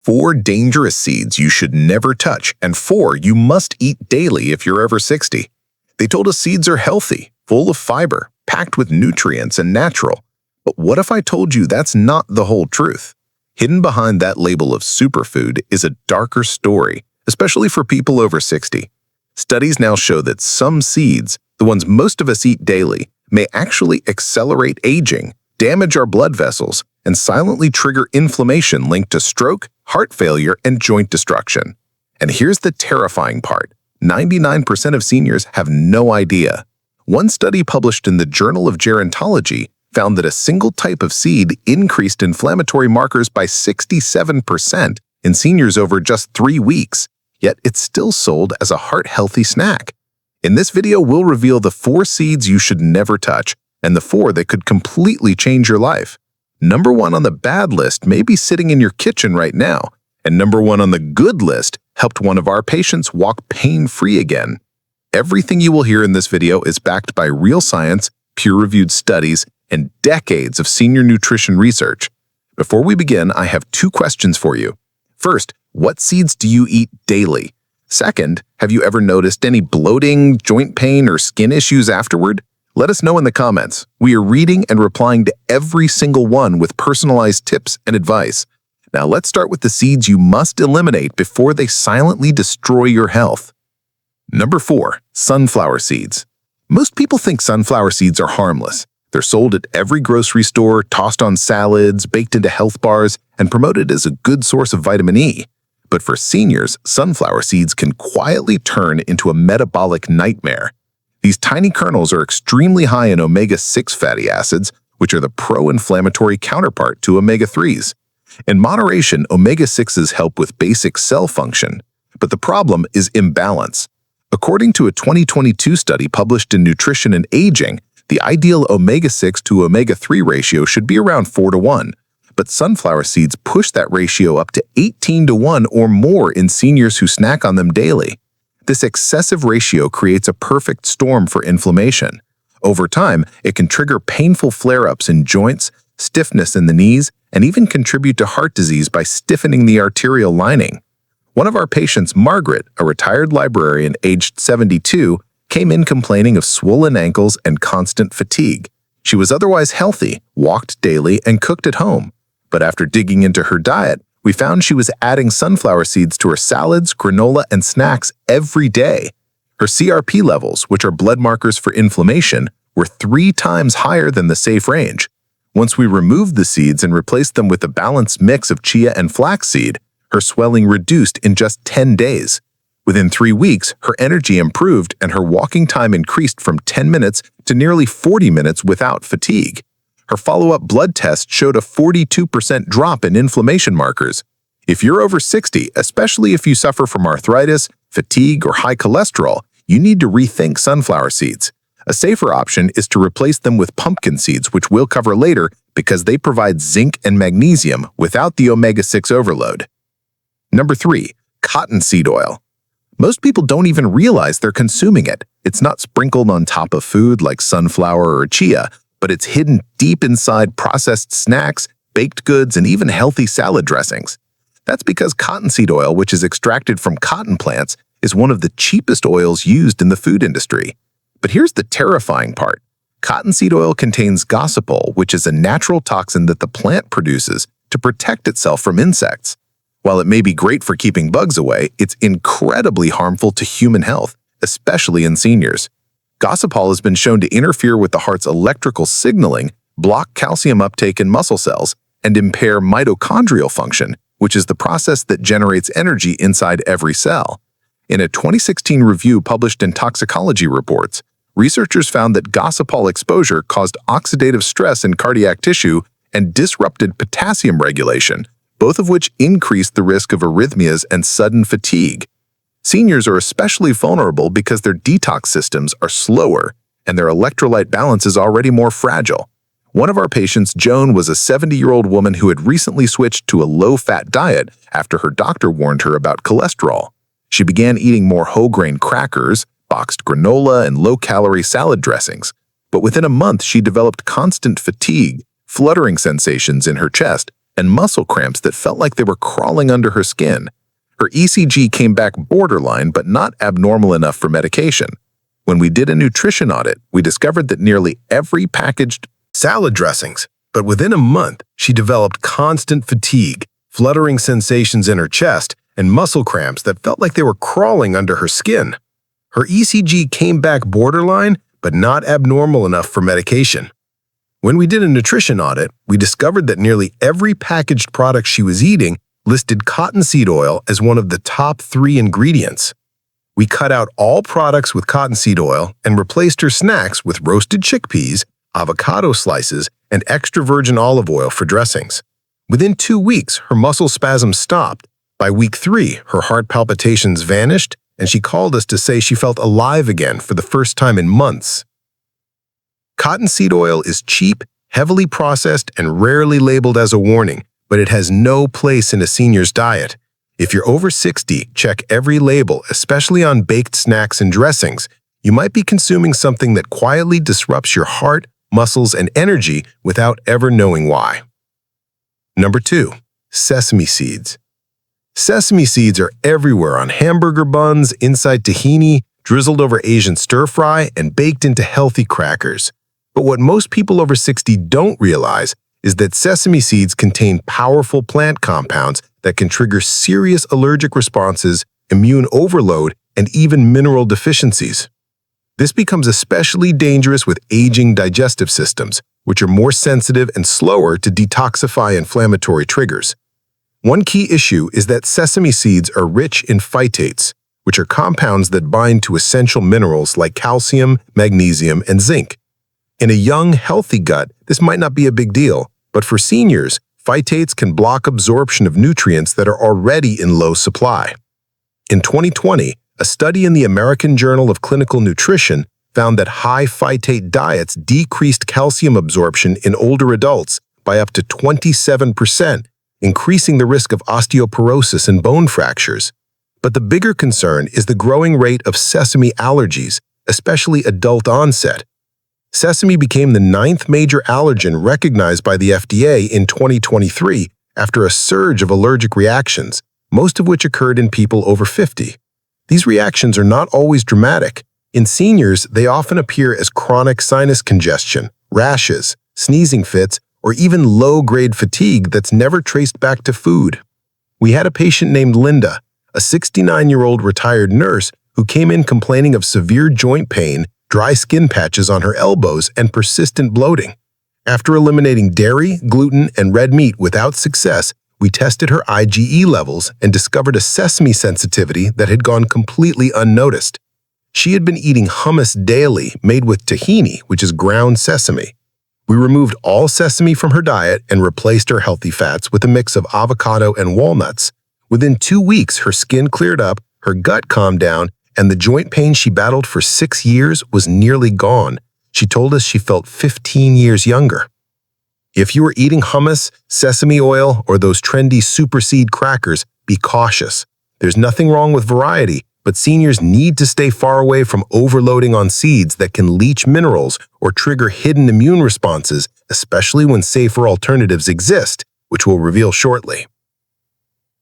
4 dangerous seeds you should never touch, and 4 you must eat daily if you're over 60. They told us seeds are healthy, full of fiber, packed with nutrients, and natural. But what if I told you that's not the whole truth? Hidden behind that label of superfood is a darker story, especially for people over 60. Studies now show that some seeds, the ones most of us eat daily, may actually accelerate aging, damage our blood vessels, and silently trigger inflammation linked to stroke, heart failure, and joint destruction. And here's the terrifying part. 99% of seniors have no idea. One study published in the Journal of Gerontology found that a single type of seed increased inflammatory markers by 67% in seniors over just 3 weeks, yet it's still sold as a heart-healthy snack. In this video, we'll reveal the 4 seeds you should never touch and the 4 that could completely change your life. Number 1 on the bad list may be sitting in your kitchen right now, and number 1 on the good list helped one of our patients walk pain-free again. Everything you will hear in this video is backed by real science, peer-reviewed studies, and decades of senior nutrition research. Before we begin, I have 2 questions for you. First, what seeds do you eat daily? Second, have you ever noticed any bloating, joint pain, or skin issues afterward? Let us know in the comments. We are reading and replying to every single one with personalized tips and advice. Now let's start with the seeds you must eliminate before they silently destroy your health. Number 4, sunflower seeds. Most people think sunflower seeds are harmless. They're sold at every grocery store, tossed on salads, baked into health bars, and promoted as a good source of vitamin E. But for seniors, sunflower seeds can quietly turn into a metabolic nightmare. These tiny kernels are extremely high in omega-6 fatty acids, which are the pro-inflammatory counterpart to omega-3s. In moderation, omega-6s help with basic cell function, but the problem is imbalance. According to a 2022 study published in Nutrition and Aging, the ideal omega-6 to omega-3 ratio should be around 4:1, but sunflower seeds push that ratio up to 18:1 or more in seniors who snack on them daily. This excessive ratio creates a perfect storm for inflammation. Over time, it can trigger painful flare-ups in joints, stiffness in the knees, and even contribute to heart disease by stiffening the arterial lining. One of our patients, Margaret, a retired librarian aged 72, came in complaining of swollen ankles and constant fatigue. She was otherwise healthy, walked daily, and cooked at home. But after digging into her diet, we found she was adding sunflower seeds to her salads, granola, and snacks every day. Her CRP levels, which are blood markers for inflammation, were 3 times higher than the safe range. Once we removed the seeds and replaced them with a balanced mix of chia and flaxseed, her swelling reduced in just 10 days. Within 3 weeks, her energy improved and her walking time increased from 10 minutes to nearly 40 minutes without fatigue. Her follow-up blood test showed a 42% drop in inflammation markers. If you're over 60, especially if you suffer from arthritis, fatigue, or high cholesterol, you need to rethink sunflower seeds. A safer option is to replace them with pumpkin seeds, which we'll cover later because they provide zinc and magnesium without the omega-6 overload. Number 3, cottonseed oil. Most people don't even realize they're consuming it. It's not sprinkled on top of food like sunflower or chia, but it's hidden deep inside processed snacks, baked goods, and even healthy salad dressings. That's because cottonseed oil, which is extracted from cotton plants, is one of the cheapest oils used in the food industry. But here's the terrifying part. Cottonseed oil contains gossypol, which is a natural toxin that the plant produces to protect itself from insects. While it may be great for keeping bugs away, it's incredibly harmful to human health, especially in seniors. Gossypol has been shown to interfere with the heart's electrical signaling, block calcium uptake in muscle cells, and impair mitochondrial function, which is the process that generates energy inside every cell. In a 2016 review published in Toxicology Reports, researchers found that gossypol exposure caused oxidative stress in cardiac tissue and disrupted potassium regulation, both of which increased the risk of arrhythmias and sudden fatigue. Seniors are especially vulnerable because their detox systems are slower and their electrolyte balance is already more fragile. One of our patients, Joan, was a 70-year-old woman who had recently switched to a low-fat diet after her doctor warned her about cholesterol. She began eating more whole-grain crackers, boxed granola, and low-calorie salad dressings. But within a month, she developed constant fatigue, fluttering sensations in her chest, and muscle cramps that felt like they were crawling under her skin. Her ECG came back borderline but not abnormal enough for medication. When we did a nutrition audit, we discovered that nearly every packaged salad dressings, but within a month, she developed constant fatigue, fluttering sensations in her chest, and muscle cramps that felt like they were crawling under her skin. Her ECG came back borderline, but not abnormal enough for medication. When we did a nutrition audit, we discovered that nearly every packaged product she was eating listed cottonseed oil as one of the top 3 ingredients. We cut out all products with cottonseed oil and replaced her snacks with roasted chickpeas, avocado slices, and extra virgin olive oil for dressings. Within 2 weeks, her muscle spasms stopped. By week 3, her heart palpitations vanished, and she called us to say she felt alive again for the first time in months. Cottonseed oil is cheap, heavily processed, and rarely labeled as a warning, but it has no place in a senior's diet. If you're over 60, check every label, especially on baked snacks and dressings. You might be consuming something that quietly disrupts your heart, muscles, and energy without ever knowing why. Number 2. Sesame seeds. Sesame seeds are everywhere on hamburger buns, inside tahini, drizzled over Asian stir-fry, and baked into healthy crackers. But what most people over 60 don't realize is that sesame seeds contain powerful plant compounds that can trigger serious allergic responses, immune overload, and even mineral deficiencies. This becomes especially dangerous with aging digestive systems, which are more sensitive and slower to detoxify inflammatory triggers. One key issue is that sesame seeds are rich in phytates, which are compounds that bind to essential minerals like calcium, magnesium, and zinc. In a young, healthy gut, this might not be a big deal, but for seniors, phytates can block absorption of nutrients that are already in low supply. In 2020, a study in the American Journal of Clinical Nutrition found that high phytate diets decreased calcium absorption in older adults by up to 27%, increasing the risk of osteoporosis and bone fractures. But the bigger concern is the growing rate of sesame allergies, especially adult onset. Sesame became the 9th major allergen recognized by the FDA in 2023 after a surge of allergic reactions, most of which occurred in people over 50. These reactions are not always dramatic. In seniors, they often appear as chronic sinus congestion, rashes, sneezing fits, or even low-grade fatigue that's never traced back to food. We had a patient named Linda, a 69-year-old retired nurse who came in complaining of severe joint pain, dry skin patches on her elbows, and persistent bloating. After eliminating dairy, gluten, and red meat without success, we tested her IgE levels and discovered a sesame sensitivity that had gone completely unnoticed. She had been eating hummus daily made with tahini, which is ground sesame. We removed all sesame from her diet and replaced her healthy fats with a mix of avocado and walnuts. Within 2 weeks, her skin cleared up, her gut calmed down, and the joint pain she battled for 6 years was nearly gone. She told us she felt 15 years younger. If you are eating hummus, sesame oil, or those trendy super seed crackers, be cautious. There's nothing wrong with variety, but seniors need to stay far away from overloading on seeds that can leach minerals or trigger hidden immune responses, especially when safer alternatives exist, which we'll reveal shortly.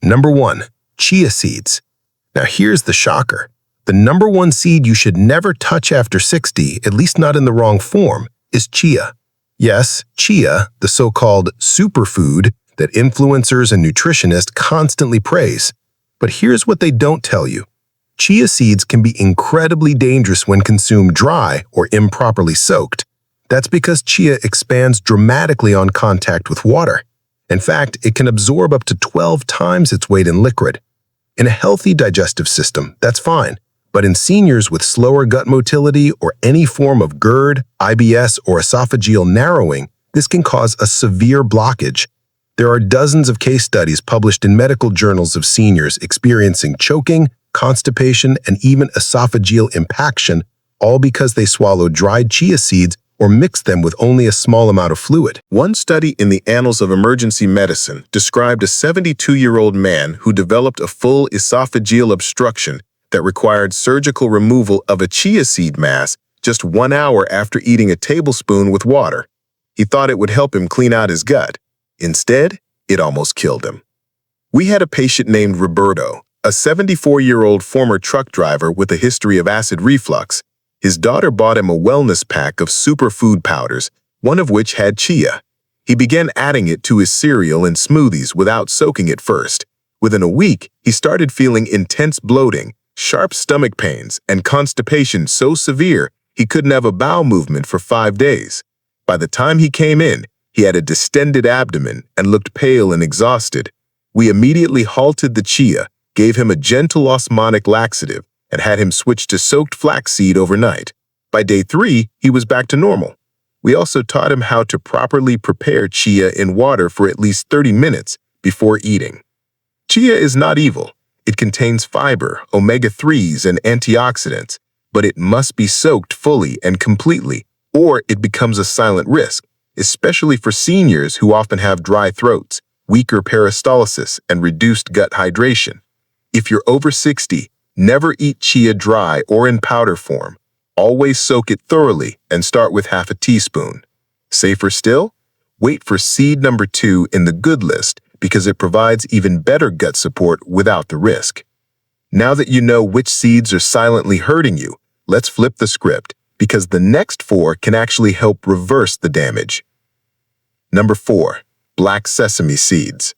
Number 1. Chia seeds. Now here's the shocker. The number 1 seed you should never touch after 60, at least not in the wrong form, is chia. Yes, chia, the so-called superfood that influencers and nutritionists constantly praise. But here's what they don't tell you. Chia seeds can be incredibly dangerous when consumed dry or improperly soaked. That's because chia expands dramatically on contact with water. In fact, it can absorb up to 12 times its weight in liquid. In a healthy digestive system, that's fine. But in seniors with slower gut motility or any form of GERD, IBS, or esophageal narrowing, this can cause a severe blockage. There are dozens of case studies published in medical journals of seniors experiencing choking, constipation, and even esophageal impaction, all because they swallowed dried chia seeds or mixed them with only a small amount of fluid. One study in the Annals of Emergency Medicine described a 72-year-old man who developed a full esophageal obstruction that required surgical removal of a chia seed mass just 1 hour after eating a tablespoon with water. He thought it would help him clean out his gut. Instead, It almost killed him. We had a patient named Roberto, a 74-year-old former truck driver with a history of acid reflux. His daughter bought him a wellness pack of superfood powders, one of which had chia. He began adding it to his cereal and smoothies without soaking it first. Within a week, he started feeling intense bloating, sharp stomach pains, and constipation so severe he couldn't have a bowel movement for 5 days. By the time he came in, he had a distended abdomen and looked pale and exhausted. We immediately halted the chia, gave him a gentle osmotic laxative, and had him switch to soaked flaxseed overnight. By day 3, he was back to normal. We also taught him how to properly prepare chia in water for at least 30 minutes before eating. Chia is not evil. It contains fiber, omega-3s, and antioxidants, but it must be soaked fully and completely, or it becomes a silent risk, especially for seniors who often have dry throats, weaker peristalsis, and reduced gut hydration. If you're over 60, never eat chia dry or in powder form. Always soak it thoroughly and start with half a teaspoon. Safer still? Wait for seed number 2 in the good list because it provides even better gut support without the risk. Now that you know which seeds are silently hurting you, let's flip the script because the next 4 can actually help reverse the damage. Number 4. Black sesame seeds.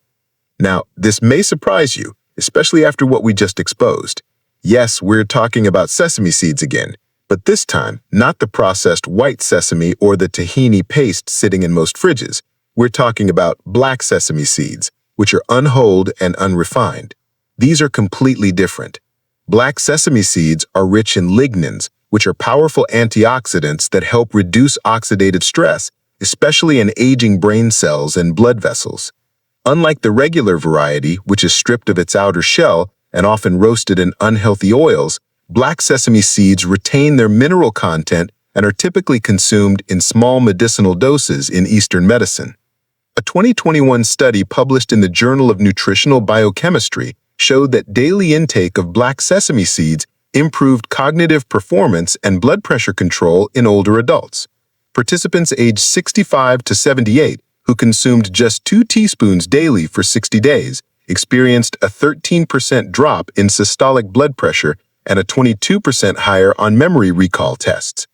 Now, this may surprise you, especially after what we just exposed. Yes, we're talking about sesame seeds again, but this time, not the processed white sesame or the tahini paste sitting in most fridges. We're talking about black sesame seeds, which are unhulled and unrefined. These are completely different. Black sesame seeds are rich in lignans, which are powerful antioxidants that help reduce oxidative stress, especially in aging brain cells and blood vessels. Unlike the regular variety, which is stripped of its outer shell and often roasted in unhealthy oils, black sesame seeds retain their mineral content and are typically consumed in small medicinal doses in Eastern medicine. A 2021 study published in the Journal of Nutritional Biochemistry showed that daily intake of black sesame seeds improved cognitive performance and blood pressure control in older adults. Participants aged 65 to 78 who consumed just 2 teaspoons daily for 60 days experienced a 13% drop in systolic blood pressure and a 22% higher on memory recall tests.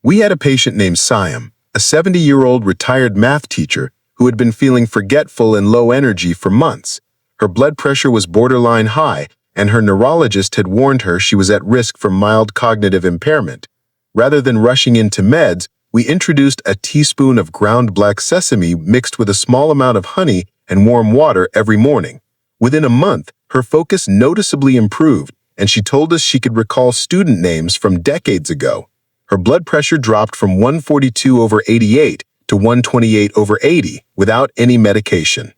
We had a patient named Siam, a 70-year-old retired math teacher who had been feeling forgetful and low energy for months. Her blood pressure was borderline high, and her neurologist had warned her she was at risk for mild cognitive impairment. Rather than rushing into meds, we introduced a teaspoon of ground black sesame mixed with a small amount of honey and warm water every morning. Within a month, her focus noticeably improved, and she told us she could recall student names from decades ago. Her blood pressure dropped from 142/88 to 128/80 without any medication.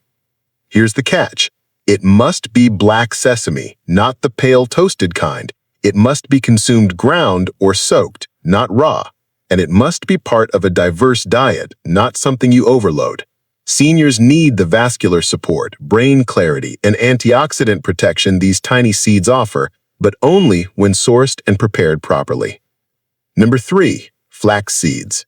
Here's the catch. It must be black sesame, not the pale toasted kind. It must be consumed ground or soaked, not raw. And it must be part of a diverse diet, not something you overload. Seniors need the vascular support, brain clarity, and antioxidant protection these tiny seeds offer, but only when sourced and prepared properly. Number 3. Flax seeds.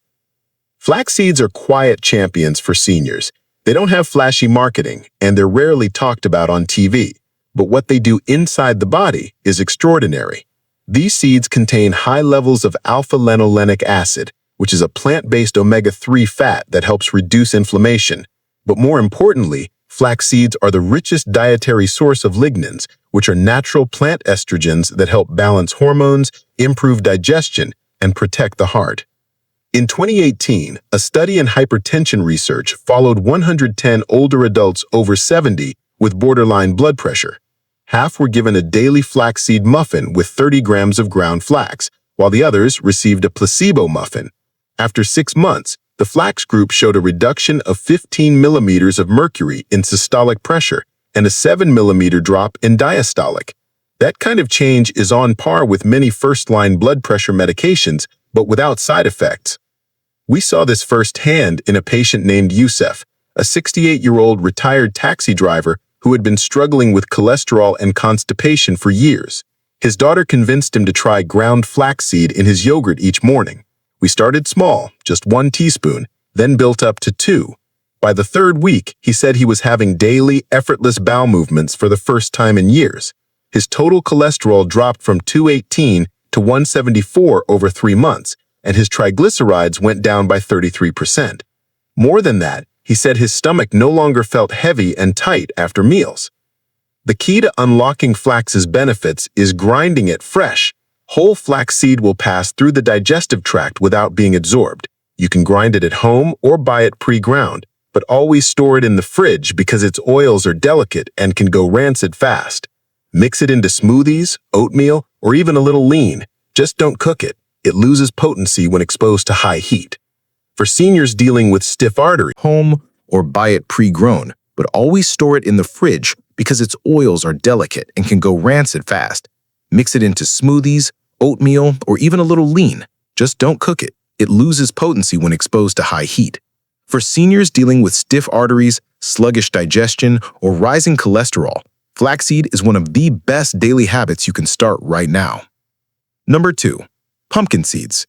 Flax seeds are quiet champions for seniors. They don't have flashy marketing, and they're rarely talked about on TV. But what they do inside the body is extraordinary. These seeds contain high levels of alpha-linolenic acid, which is a plant-based omega-3 fat that helps reduce inflammation. But more importantly, flax seeds are the richest dietary source of lignans, which are natural plant estrogens that help balance hormones, improve digestion, and protect the heart. In 2018, a study in hypertension research followed 110 older adults over 70 with borderline blood pressure. Half were given a daily flaxseed muffin with 30 grams of ground flax, while the others received a placebo muffin. After 6 months, the flax group showed a reduction of 15 millimeters of mercury in systolic pressure and a 7 millimeter drop in diastolic. That kind of change is on par with many first-line blood pressure medications, but without side effects. We saw this firsthand in a patient named Youssef, a 68-year-old retired taxi driver who had been struggling with cholesterol and constipation for years. His daughter convinced him to try ground flaxseed in his yogurt each morning. We started small, just 1 teaspoon, then built up to 2. By the third week, he said he was having daily, effortless bowel movements for the first time in years. His total cholesterol dropped from 218 to 174 over 3 months, and his triglycerides went down by 33%. More than that, he said his stomach no longer felt heavy and tight after meals. The key to unlocking flax's benefits is grinding it fresh. Whole flaxseed will pass through the digestive tract without being absorbed. You can grind it at home or buy it pre-ground, but always store it in the fridge because its oils are delicate and can go rancid fast. Mix it into smoothies, oatmeal, or even a little lean. Just don't cook it. It loses potency when exposed to high heat. For seniors dealing with stiff artery, Home or buy it pre-grown, but always store it in the fridge because its oils are delicate and can go rancid fast. Mix it into smoothies, oatmeal, or even a little lean. Just don't cook it. It loses potency when exposed to high heat. For seniors dealing with stiff arteries, sluggish digestion, or rising cholesterol, flaxseed is one of the best daily habits you can start right now. Number 2. Pumpkin seeds.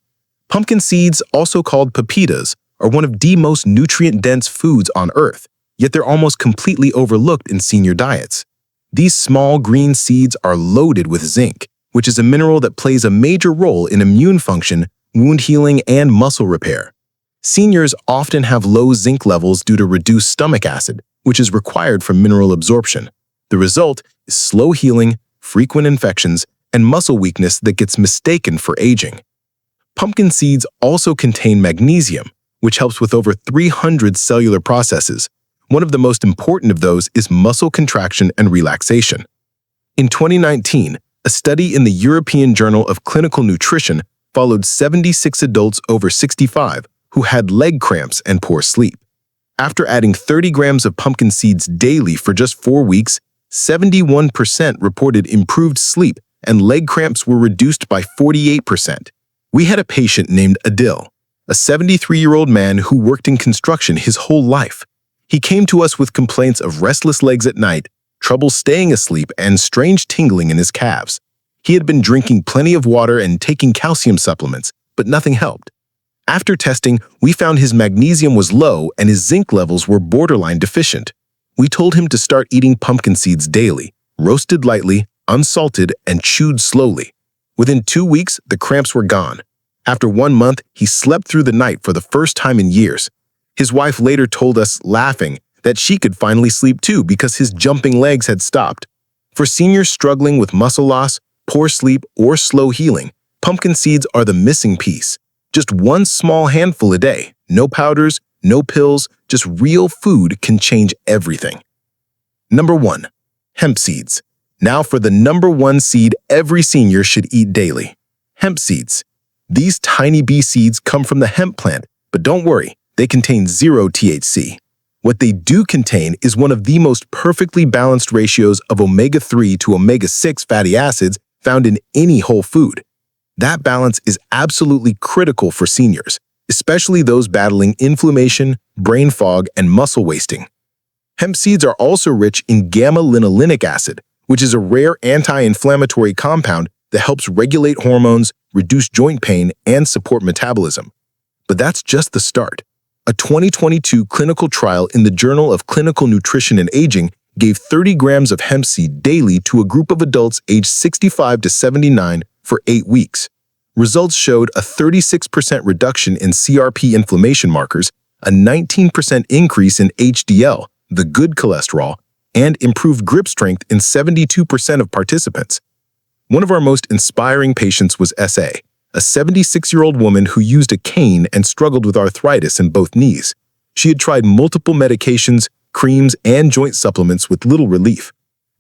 Pumpkin seeds, also called pepitas, are one of the most nutrient-dense foods on Earth, yet they're almost completely overlooked in senior diets. These small green seeds are loaded with zinc, which is a mineral that plays a major role in immune function, wound healing, and muscle repair. Seniors often have low zinc levels due to reduced stomach acid, which is required for mineral absorption. The result is slow healing, frequent infections, and muscle weakness that gets mistaken for aging. Pumpkin seeds also contain magnesium, which helps with over 300 cellular processes. One of the most important of those is muscle contraction and relaxation. In 2019, a study in the European Journal of Clinical Nutrition followed 76 adults over 65 who had leg cramps and poor sleep. After adding 30 grams of pumpkin seeds daily for just 4 weeks, 71% reported improved sleep and leg cramps were reduced by 48%. We had a patient named Adil, a 73-year-old man who worked in construction his whole life. He came to us with complaints of restless legs at night, trouble staying asleep, and strange tingling in his calves. He had been drinking plenty of water and taking calcium supplements, but nothing helped. After testing, we found his magnesium was low and his zinc levels were borderline deficient. We told him to start eating pumpkin seeds daily, roasted lightly, unsalted, and chewed slowly. Within 2 weeks, the cramps were gone. After 1 month, he slept through the night for the first time in years. His wife later told us, laughing, that she could finally sleep too because his jumping legs had stopped. For seniors struggling with muscle loss, poor sleep, or slow healing, pumpkin seeds are the missing piece. Just one small handful a day, no powders, no pills, just real food can change everything. Number 1. Hemp seeds. Now for the number 1 seed every senior should eat daily. Hemp seeds. These tiny bee seeds come from the hemp plant, but don't worry, they contain 0 THC. What they do contain is one of the most perfectly balanced ratios of omega-3 to omega-6 fatty acids found in any whole food. That balance is absolutely critical for seniors, especially those battling inflammation, brain fog, and muscle wasting. Hemp seeds are also rich in gamma-linolenic acid, which is a rare anti-inflammatory compound that helps regulate hormones, reduce joint pain, and support metabolism. But that's just the start. A 2022 clinical trial in the Journal of Clinical Nutrition and Aging gave 30 grams of hemp seed daily to a group of adults aged 65 to 79 for 8 weeks. Results showed a 36% reduction in CRP inflammation markers, a 19% increase in HDL, the good cholesterol, and improved grip strength in 72% of participants. One of our most inspiring patients was S.A., a 76-year-old woman who used a cane and struggled with arthritis in both knees. She had tried multiple medications, creams, and joint supplements with little relief.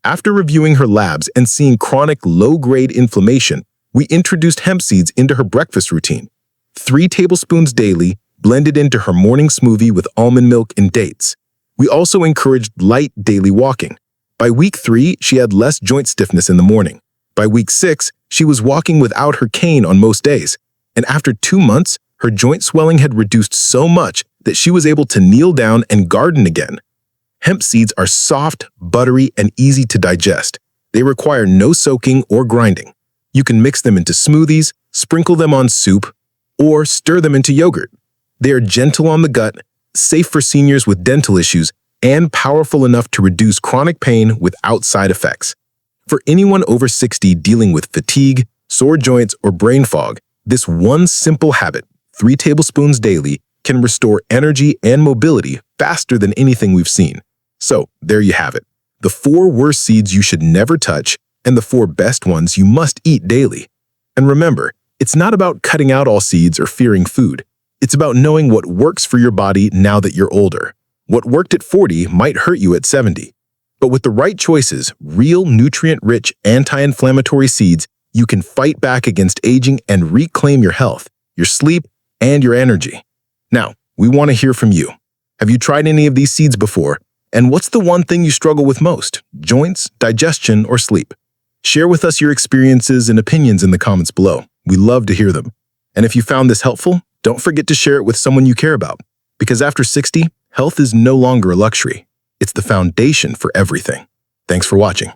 After reviewing her labs and seeing chronic low-grade inflammation, we introduced hemp seeds into her breakfast routine. 3 tablespoons daily, blended into her morning smoothie with almond milk and dates. We also encouraged light daily walking. By week 3, she had less joint stiffness in the morning. By week 6, she was walking without her cane on most days. And after 2 months, her joint swelling had reduced so much that she was able to kneel down and garden again. Hemp seeds are soft, buttery, and easy to digest. They require no soaking or grinding. You can mix them into smoothies, sprinkle them on soup, or stir them into yogurt. They are gentle on the gut, safe for seniors with dental issues, and powerful enough to reduce chronic pain without side effects. For anyone over 60 dealing with fatigue, sore joints, or brain fog, this one simple habit, 3 tablespoons daily, can restore energy and mobility faster than anything we've seen. So, there you have it. The 4 worst seeds you should never touch and the 4 best ones you must eat daily. And remember, it's not about cutting out all seeds or fearing food. It's about knowing what works for your body now that you're older. What worked at 40 might hurt you at 70. But with the right choices, real nutrient-rich anti-inflammatory seeds, you can fight back against aging and reclaim your health, your sleep, and your energy. Now, we want to hear from you. Have you tried any of these seeds before? And what's the one thing you struggle with most? Joints, digestion, or sleep? Share with us your experiences and opinions in the comments below. We love to hear them. And if you found this helpful, don't forget to share it with someone you care about. Because after 60, health is no longer a luxury. It's the foundation for everything. Thanks for watching.